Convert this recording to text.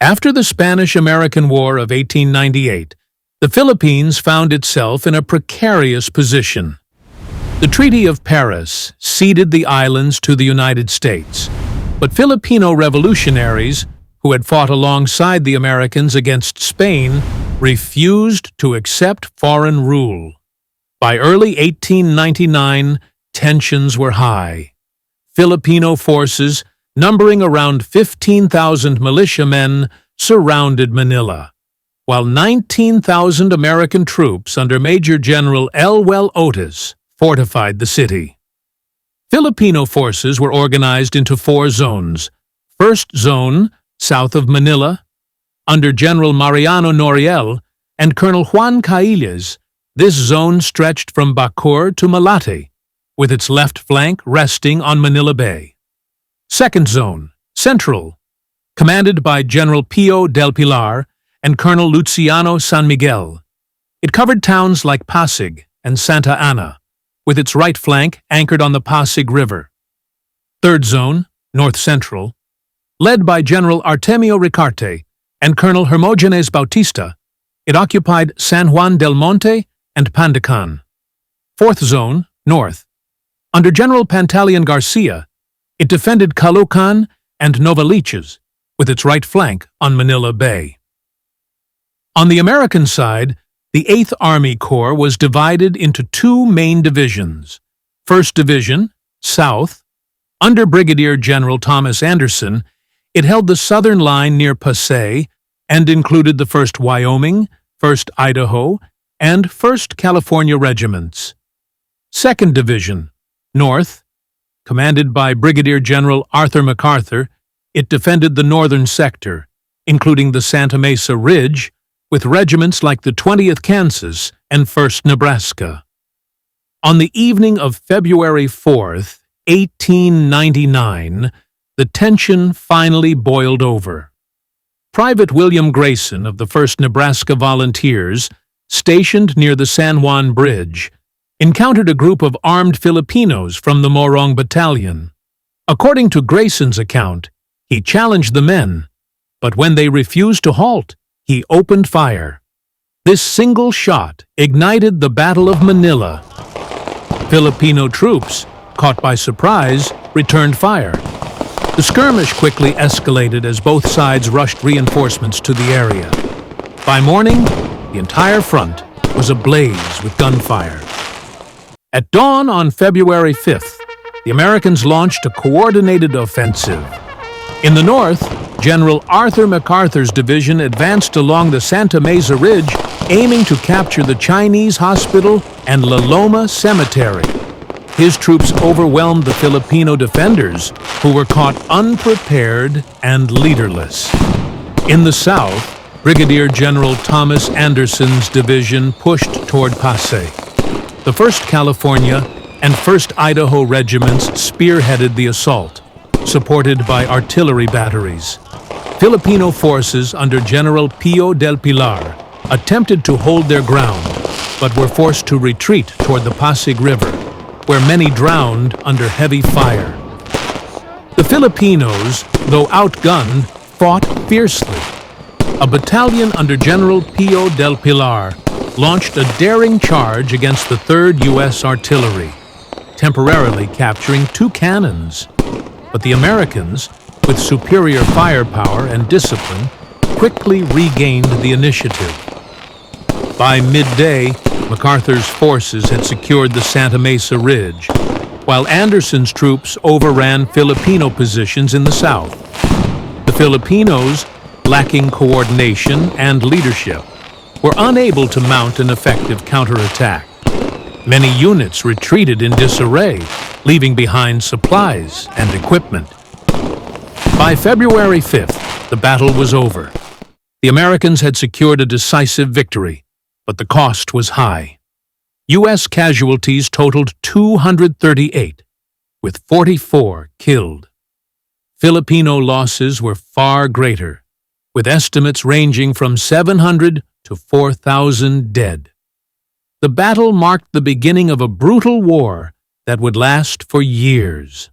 After the Spanish-American War of 1898, the Philippines found itself in a precarious position. The Treaty of Paris ceded the islands to the United States, but Filipino revolutionaries, who had fought alongside the Americans against Spain, refused to accept foreign rule. By early 1899, tensions were high. Filipino forces, numbering around 15,000 militiamen, surrounded Manila, while 19,000 American troops under Major General Elwell Otis fortified the city. Filipino forces were organized into 4 zones. First Zone, south of Manila, under General Mariano Noriel and Colonel Juan Caillas. This zone stretched from Bacoor to Malate, with its left flank resting on Manila Bay. Second Zone, Central, commanded by General Pio del Pilar and Colonel Luciano San Miguel. It covered towns like Pasig and Santa Ana, with its right flank anchored on the Pasig River. Third Zone, North Central, led by General Artemio Ricarte and Colonel Hermogenes Bautista. It occupied San Juan del Monte and Pandacan. Fourth Zone, North, under General Pantaleon Garcia. It defended Caloocan and Novaliches, with its right flank on Manila Bay. On the American side, the 8th Army Corps was divided into 2 main divisions. First Division, South, under Brigadier General Thomas Anderson. It held the southern line near Pasay and included the 1st Wyoming, 1st Idaho, and 1st California regiments. Second Division, North, commanded by Brigadier General Arthur MacArthur. It defended the northern sector, including the Santa Mesa Ridge, with regiments like the 20th Kansas and 1st Nebraska. On the evening of February 4th, 1899, the tension finally boiled over. Private William Grayson of the 1st Nebraska Volunteers, stationed near the San Juan Bridge, encountered a group of armed Filipinos from the Morong Battalion. According to Grayson's account, he challenged the men, but when they refused to halt, he opened fire. This single shot ignited the Battle of Manila. Filipino troops, caught by surprise, returned fire. The skirmish quickly escalated as both sides rushed reinforcements to the area. By morning, the entire front was ablaze with gunfire. At dawn on February 5th, the Americans launched a coordinated offensive. In the north, General Arthur MacArthur's division advanced along the Santa Mesa Ridge, aiming to capture the Chinese hospital and La Loma Cemetery. His troops overwhelmed the Filipino defenders, who were caught unprepared and leaderless. In the south, Brigadier General Thomas Anderson's division pushed toward Pasay. The 1st California and 1st Idaho regiments spearheaded the assault, supported by artillery batteries. Filipino forces under General Pio del Pilar attempted to hold their ground, but were forced to retreat toward the Pasig River, where many drowned under heavy fire. The Filipinos, though outgunned, fought fiercely. A battalion under General Pio del Pilar launched a daring charge against the 3rd U.S. Artillery, temporarily capturing 2 cannons. But the Americans, with superior firepower and discipline, quickly regained the initiative. By midday, MacArthur's forces had secured the Santa Mesa Ridge, while Anderson's troops overran Filipino positions in the south. The Filipinos, lacking coordination and leadership, were unable to mount an effective counterattack. Many units retreated in disarray, leaving behind supplies and equipment. By February 5th, the battle was over. The Americans had secured a decisive victory, but the cost was high. U.S. casualties totaled 238, with 44 killed. Filipino losses were far greater, with estimates ranging from 700 to 4,000 dead. The battle marked the beginning of a brutal war that would last for years.